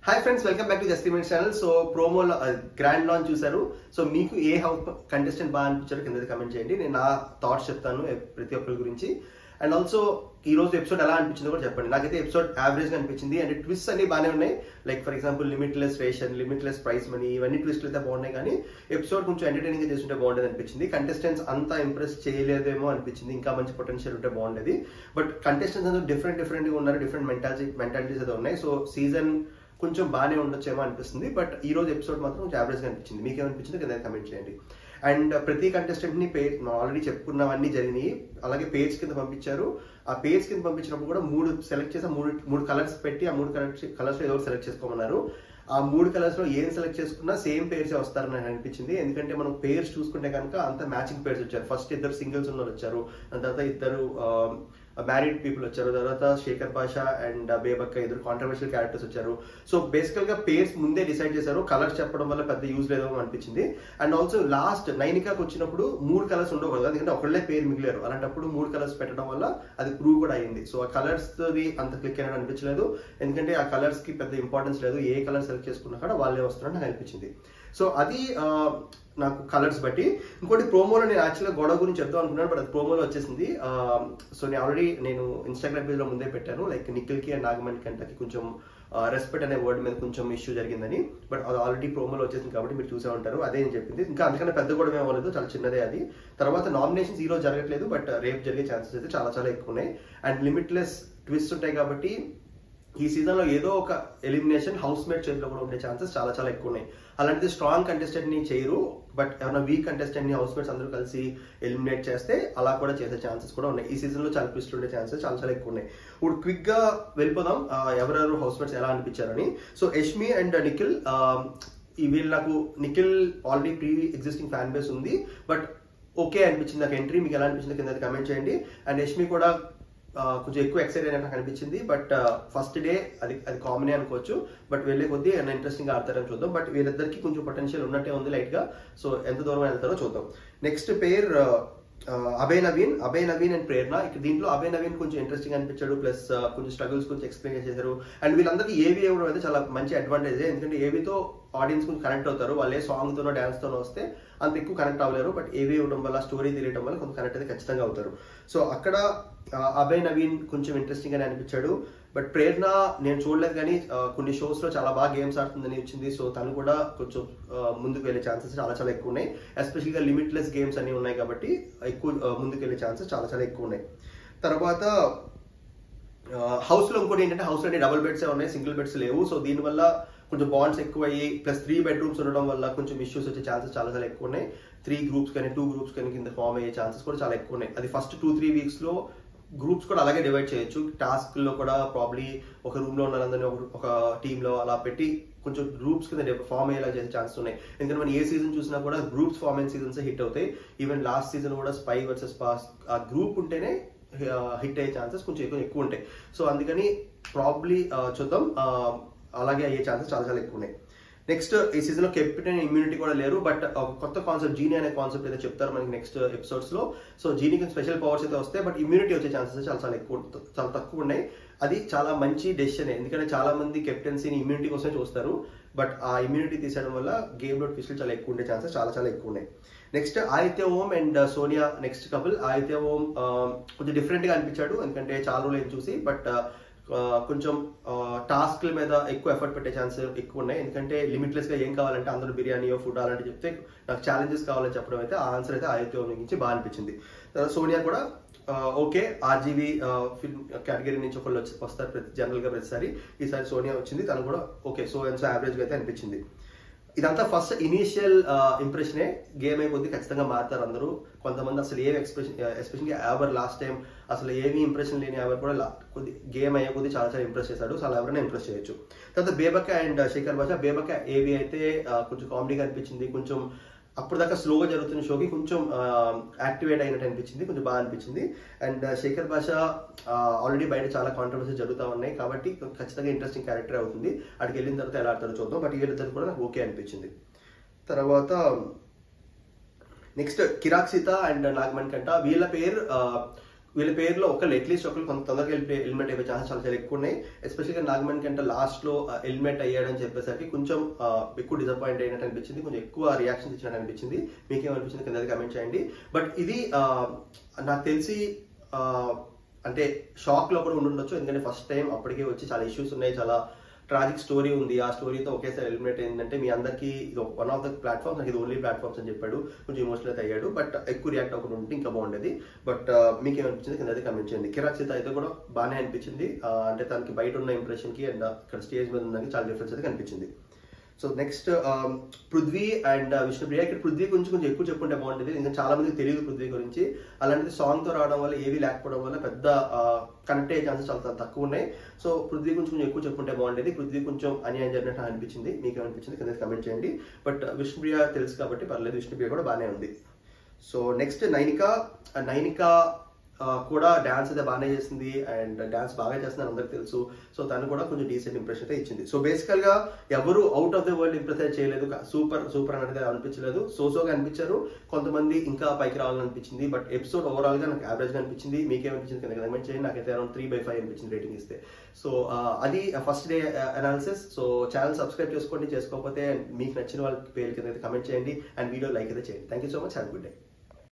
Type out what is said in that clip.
Hi friends, welcome back to జస్టిమెంట్ channel. So promo grand launch చూసారు. So మీకు ఏ హౌస్ కంటెస్టెంట్ బాగా అనిపించారు కింద కమెంట్ చేయండి. నేను నా థాట్స్ చెప్తాను ప్రతి ఒక్కరి గురించి. అండ్ ఆల్సో ఈ రోజు ఎపిసోడ్ ఎలా అనిపించిందో కూడా చెప్పండి. నాకైతే ఎపిసోడ్ యావరేజ్ గా అనిపించింది. అండ్ ట్విస్ట్ అన్ని బాగానే ఉన్నాయి. Like for example limitless ration, limitless price money, ఇవన్నీ ట్విస్ట్లు అయితే బాగున్నాయి. కానీ ఎపిసోడ్ కొంచెం ఎంటర్టైనింగ్ గా చేస్తుంటే బాగుండేది అనిపించింది. కంటెస్టెంట్స్ అంతా ఇంప్రెస్ చేయలేదేమో అనిపించింది. ఇంకా మంచి పొటెన్షియల్ ఉంటే బాగుండేది. బట్ కంటెస్టెంట్స్ అందరూ డిఫరెంట్ గా ఉన్నారు. డిఫరెంట్ మెంటాలిటీస్ అయితే ఉన్నాయి. సో సీజన్ కొంచెం బాగానే ఉండొచ్చేమో అనిపిస్తుంది. బట్ ఈ రోజు ఎపిసోడ్ మాత్రం కొంచెం యావరేజ్ గా అనిపించింది. మీకు ఏమనిపించింది కింద కమెంట్ చేయండి. అండ్ ప్రతి కంటెస్టెంట్ ని పేజ్ ఆల్రెడీ చెప్పుకున్నవన్నీ జరిగినాయి. అలాగే పేజ్ కింద పంపించారు. ఆ పేజ్ కింద పంపించినప్పుడు కూడా మూడు సెలెక్ట్ చేసి మూడు కలర్స్ పెట్టి ఆ మూడు కలర్స్ లో ఏదో సెలెక్ట్ చేసుకోమన్నారు. ఆ మూడు కలర్స్ లో ఏం సెలెక్ట్ చేసుకున్నా సేమ్ పేర్స్ వస్తారని నాకు అనిపించింది. ఎందుకంటే మనం పేర్స్ చూసుకుంటే కనుక అంత మ్యాచింగ్ పేర్స్ వచ్చారు. ఫస్ట్ ఇద్దరు సింగిల్స్ ఉన్న వచ్చారు, దాని తర్వాత ఇద్దరు మ్యారీడ్ పీపుల్ వచ్చారు, తర్వాత శేఖర్ పాషా అండ్ బేబక్క ఇద్దరు కాంట్రవర్షియల్ క్యారెక్టర్స్ వచ్చారు. సో బేసికల్ గా పేర్స్ ముందే డిసైడ్ చేశారు. కలర్స్ చెప్పడం వల్ల పెద్ద యూజ్ లేదో అనిపించింది. అండ్ ఆల్సో లాస్ట్ నైనికాకి వచ్చినప్పుడు మూడు కలర్స్ ఉండవు, ఎందుకంటే ఒకళ్ళే పేరు మిగిలారు. అలాంటప్పుడు మూడు కలర్స్ పెట్టడం వల్ల అది ప్రూవ్ కూడా అయింది. సో ఆ కలర్స్ అంత క్లిక్ అయినట్టు అనిపించలేదు. ఎందుకంటే ఆ కలర్స్ కి పెద్ద ఇంపార్టెన్స్ లేదు. ఏ కలర్ సెలెక్ట్ చేసుకున్నా కూడా వాళ్ళే వస్తున్నట్టు నాకు అనిపించింది. సో అది నాకు కలర్స్ బట్టి. ఇంకోటి ప్రోమోలో నేను యాక్చువల్గా గొడవ గురించి చెప్తాం అనుకున్నాను, బట్ అది ప్రోమోలో వచ్చేసింది. సో నేను ఇన్స్టాగ్రామ్ పేజ్ లో ముందే పెట్టాను, లైక్ నిఖిల్ కి అండ్ నాగమణి కంటకి కొంచెం రెస్పెక్ట్ అనే వర్డ్ మీద కొంచెం ఇష్యూ జరిగిందని. బట్ అది ఆల్రెడీ ప్రోమోలో వచ్చేసింది కాబట్టి మీరు చూసే ఉంటారు. అదే నేను చెప్పింది. ఇంకా అందుకనే పెద్ద గొడవ అవ్వలేదు, చాలా చిన్నదే అది. తర్వాత నామినేషన్స్ ఈ రోజు జరగట్లేదు, బట్ రేపు జరిగే ఛాన్సెస్ అయితే చాలా చాలా ఎక్కువ ఉన్నాయి. అండ్ లిమిట్లెస్ ట్విస్ట్ ఉంటాయి కాబట్టి ఈ సీజన్ లో ఏదో ఒక ఎలిమినేషన్ హౌస్ మేట్ చేతిలో కూడా ఉండే ఛాన్సెస్ చాలా చాలా ఎక్కువ ఉన్నాయి. అలాంటిది స్ట్రాంగ్ కంటెస్టెంట్ ని చేయరు, బట్ ఎవరైనా వీక్ కంటెస్టెంట్ ని హౌస్ మేట్స్ అందరూ కలిసి ఎలిమినేట్ చేస్తే అలా కూడా చేసే ఛాన్సెస్ కూడా ఉన్నాయి. ఈ సీజన్ లో చాలా ట్విస్ట్ ఉండే ఛాన్సెస్ చాలా చాలా ఎక్కువ ఉన్నాయి. ఇప్పుడు క్విక్ గా వెళ్ళిపోదాం ఎవరెవరు హౌస్ మేట్స్ ఎలా అనిపించారని. సో యష్మి అండ్ నిఖిల్, వీళ్ళు నాకు Nikhil already pre existing fan base ఉంది, బట్ ఓకే అనిపించింది నాకు ఎంట్రీ. మీకు ఎలా అనిపించింది కింద కమెంట్ చేయండి. అండ్ యష్మి కూడా కొంచెం ఎక్కువ ఎక్సైట్ అయినట్టు నాకు అనిపించింది. బట్ ఫస్ట్ డే అది కామనే అనుకోవచ్చు, బట్ వెళ్ళే కొద్దీ ఇంట్రెస్టింగ్ గా ఆడతారని చూద్దాం. బట్ వీళ్ళిద్దరికి కొంచెం పొటెన్షియల్ ఉన్నట్టే ఉంది లైట్ గా. సో ఎంత దూరం వెళ్తారో చూద్దాం. Next pair Abhay Naveen and Prerana. ఇక్కడ దీంట్లో అభయ్ నవీన్ కొంచెం ఇంట్రెస్టింగ్ అనిపించాడు, ప్లస్ కొంచెం స్ట్రగుల్స్ గురించి ఎక్స్ప్లెయిన్ చేశారు. అండ్ వీళ్ళందరికీ ఏవి ఇవ్వడం అయితే చాలా మంచి అడ్వాంటేజ్. ఎందుకంటే ఏవితో ఆడియన్స్ కొంచెం కనెక్ట్ అవుతారు. వాళ్ళు ఏ సాంగ్ తోనో డాన్స్ తోనో వస్తే అంత ఎక్కువ కనెక్ట్ అవ్వలేరు, బట్ ఏవి ఇవ్వడం వల్ల స్టోరీ తెలియడం వల్ల కొంచెం కనెక్ట్ అయితే ఖచ్చితంగా అవుతారు. సో అక్కడ అభయ్ నవీన్ కొంచెం ఇంట్రెస్టింగ్ గానే అనిపించాడు. బట్ ప్రేరణ నేను చూడలేదు, కానీ కొన్ని షోస్ లో చాలా బాగా గేమ్స్ ఆడుతుందని వచ్చింది. సో తను కూడా కొంచెం ముందుకు వెళ్ళే ఛాన్సెస్ చాలా చాలా ఎక్కువ ఉన్నాయి. ఎస్పెషల్గా లిమిట్లెస్ గేమ్స్ అన్ని ఉన్నాయి కాబట్టి ఎక్కువ ముందుకు వెళ్ళే ఛాన్సెస్ చాలా చాలా ఎక్కువ ఉన్నాయి. తర్వాత హౌస్ లో ఇంకోటి ఏంటంటే హౌస్ లో డబుల్ బెడ్స్ ఉన్నాయి, సింగిల్ బెడ్స్ లేవు. సో దీనివల్ల కొంచెం బాండ్స్ ఎక్కువ అయ్యి, ప్లస్ 3 bedrooms ఉండడం వల్ల కొంచెం ఇష్యూస్ వచ్చే ఛాన్సెస్ చాలా చాలా ఎక్కువ ఉన్నాయి. 3 groups కానీ 2 groups కానీ కింద ఫామ్ అయ్యే ఛాన్సెస్ కూడా చాలా ఎక్కువ ఉన్నాయి. అది ఫస్ట్ 2-3 weeks లో గ్రూప్స్ కూడా అలాగే డివైడ్ చేయొచ్చు. టాస్క్ లో కూడా ప్రాబ్లీ ఒక రూమ్ లో ఉన్నదందరినీ ఒక టీమ్ లో అలా పెట్టి కొంచెం గ్రూప్స్ కింద ఫామ్ అయ్యేలా చేసే ఛాన్సెస్ ఉన్నాయి. ఎందుకంటే మనం ఏ సీజన్ చూసినా కూడా గ్రూప్స్ ఫామ్ అయిన సీజన్స్ హిట్ అవుతాయి. ఈవెన్ లాస్ట్ సీజన్ కూడా స్పై వర్సెస్ పాస్ ఆ గ్రూప్ ఉంటేనే హిట్ అయ్యే ఛాన్సెస్ కొంచెం ఎక్కువ ఉంటాయి. సో అందుకని ప్రాబ్లీ చూద్దాం, అలాగే అయ్యే ఛాన్సెస్ చాలా చాలా ఎక్కువ ఉన్నాయి. నెక్స్ట్ ఈ సీజన్ లో కెప్టెన్ ఇమ్యూనిటీ కూడా లేరు, బట్ ఒక కొత్త కాన్సెప్ట్ జీనీ అనే కాన్సెప్ట్ అయితే చెప్తారు మనకి నెక్స్ట్ ఎపిసోడ్స్ లో. సో జీనీకి స్పెషల్ పవర్స్ అయితే వస్తాయి, బట్ ఇమ్యూనిటీ వచ్చే ఛాన్సెస్ చాలా తక్కువ ఉన్నాయి. అది చాలా మంచి డెసిషన్, ఎందుకంటే చాలా మంది కెప్టెన్సీని ఇమ్యూనిటీ కోసమే చూస్తారు, బట్ ఆ ఇమ్యూనిటీ తీసేయడం వల్ల గేమ్ లో ట్విస్ట్లు చాలా ఎక్కువ ఉండే ఛాన్సెస్ చాలా చాలా ఎక్కువ ఉన్నాయి. Next Aditya Om and Sonia next couple. Aditya Om కొంచెం డిఫరెంట్ గా అనిపించాడు, ఎందుకంటే చాలా రోజులు చూసి, బట్ కొంచెం టాస్క్ల మీద ఎక్కువ ఎఫర్ట్ పెట్టే ఛాన్సెస్ ఎక్కువ ఉన్నాయి. ఎందుకంటే లిమిట్లెస్ గా ఏం కావాలంటే అందరూ బిర్యానీయో ఫుడ్ అలాంటి చెప్తే నాకు ఛాలెంజెస్ కావాలని చెప్పడం అయితే ఆ ఆన్సర్ అయితే ఆదిత్య నుంచి బాగా అనిపించింది. సోనియా కూడా ఓకే, ఆర్జీవీ ఫిల్మ్ కేటగిరీ నుంచి ఒకళ్ళు వస్తారు జనరల్ గా ప్రతిసారి. ఈసారి సోనియా వచ్చింది, తను కూడా ఓకే సో యావరేజ్ గా అయితే అనిపించింది. ఇదంతా ఫస్ట్ ఇనీషియల్ ఇంప్రెషనే. గేమ్ అయ్యే కొద్ది ఖచ్చితంగా మారుతారు అందరూ. కొంతమంది అసలు ఏమి ఎస్పెషల్లీ ఎవర్ లాస్ట్ టైం అసలు ఏమి ఇంప్రెషన్ లేని ఎవరు కూడా కొద్ది గేమ్ అయ్యే కొద్ది చాలా చాలా ఇంప్రెస్ చేశాడు. సో అలా ఎవరైనా ఇంప్రెస్ చేయొచ్చు. తర్వాత బేబక్క అండ్ శేఖర్ భాష. బేబక్క ఏవి అయితే కొంచెం కామెడీగా అనిపించింది, కొంచెం అప్పుడు దాకా స్లోగా జరుగుతున్న షోకి కొంచెం యాక్టివేట్ అయినట్టు అనిపించింది, కొంచెం బాగా అనిపించింది. అండ్ శేఖర్ భాష ఆల్రెడీ బయట చాలా కాంట్రవర్సీ జరుగుతూ ఉన్నాయి కాబట్టి ఖచ్చితంగా ఇంట్రెస్టింగ్ క్యారెక్టర్ అవుతుంది. అక్కడికి వెళ్ళిన తర్వాత ఎలా ఆడతారో చూద్దాం, బట్ వీళ్ళిద్దరు కూడా నాకు ఓకే అనిపించింది. తర్వాత next Kirik Sita and Nagamani కంట. వీళ్ళ పేరు వీళ్ళ పేరులో ఒకళ్ళు అట్లీస్ట్ ఒకళ్ళు కొంత తొందరగా ఎలిమినేట్ అయిపోయే ఛాన్సెస్ చాలా ఎక్కువ ఉన్నాయి. ఎస్పెషల్గా నాగమణి కంటే లాస్ట్ లో ఎలిమినేట్ అయ్యాడని చెప్పేసరికి కొంచెం ఎక్కువ డిసప్పాయింట్ అయినట్టు అనిపించింది, కొంచెం ఎక్కువ రియాక్షన్స్ ఇచ్చినట్టు అనిపించింది. మీకేమనిపించింది కింద కమెంట్ చేయండి. బట్ ఇది నాకు తెలిసి అంటే షాక్ లో కూడా ఉండొచ్చు, ఎందుకంటే ఫస్ట్ టైం అప్పటికే వచ్చి చాలా ఇష్యూస్ ఉన్నాయి, చాలా ట్రాజిక్ స్టోరీ ఉంది. ఆ స్టోరీతో ఒకేసారి ఎలిమినేట్ అయిందంటే మీ అందరికీ ఇది వన్ ఆఫ్ ద ప్లాట్ఫామ్స్, నాకు ఇది ఓన్లీ ప్లాట్ఫామ్స్ అని చెప్పాడు, కొంచెం ఎమోషనల్ అయితే అయ్యాడు. బట్ ఎక్కువ రియాక్ట్ అవ్వకుండా ఉంటే ఇంకా బాగుండేది. బట్ మీకు ఏమనిపించింది కింద కమెంట్ చేయండి. కిరాక్ సీత అయితే కూడా బాగానే అనిపించింది, అంటే తనకి బయట ఉన్న ఇంప్రెషన్ కి అండ్ ఇక్కడ స్టేజ్ మీద ఉన్నదానికి చాలా డిఫరెన్స్ అయితే కనిపించింది. So next Prithvi and Vishnupriya. ఇక్కడ పృథ్వీ గురించి కొంచెం ఎక్కువ చెప్పుంటే బాగుంటుంది, ఇంకా చాలా మందికి తెలియదు పృథ్వీ గురించి. అలాంటిది సాంగ్ తో రావడం వల్ల ఏవి లేకపోవడం వల్ల పెద్ద కనెక్ట్ అయ్యే ఛాన్సెస్ చాలా తక్కువ ఉన్నాయి. సో పృథ్వీ గురించి కొంచెం ఎక్కువ చెప్పుంటే బాగుండేది. పృథ్వీ కొంచెం అన్యాయం జరిగినట్టు అనిపించింది, మీకు ఏమనిపించింది కింద కమెంట్ చేయండి. బట్ విష్ణుప్రియ తెలుసు కాబట్టి పర్లేదు, విష్ణుప్రియ కూడా బాగానే ఉంది. సో నెక్స్ట్ నైనిక కూడా డాన్స్ అయితే బాగానే చేసింది, అండ్ డాన్స్ బాగా చేస్తుందని అందరికి తెలుసు. సో తను కూడా కొంచెం డీసెంట్ ఇంప్రెషన్ అయితే ఇచ్చింది. సో బేసికల్ గా ఎవరు out of the world impress అయితే చేయలేదు, సూపర్ అనేది అనిపించలేదు, సోగా అనిపించారు. కొంతమంది ఇంకా పైకి రావాలని అనిపించింది. బట్ ఎపిసోడ్ ఓవరాల్ గా నాకు యావరేజ్ గా అనిపించింది. మీకేమనిపించింది కింద కమెంట్ చేయండి. నాకైతే అరౌండ్ 3/5 అనిపించింది రేటింగ్ ఇస్తే. సో అది first day analysis. So channel subscribe చేసుకోండి, చేసుకోకపోతే మీకు నచ్చిన వాళ్ళ పేరు కింద అయితే కమెంట్ చేయండి, అండ్ వీడియో లైక్ అయితే చేయండి. Thank you so much, have good day.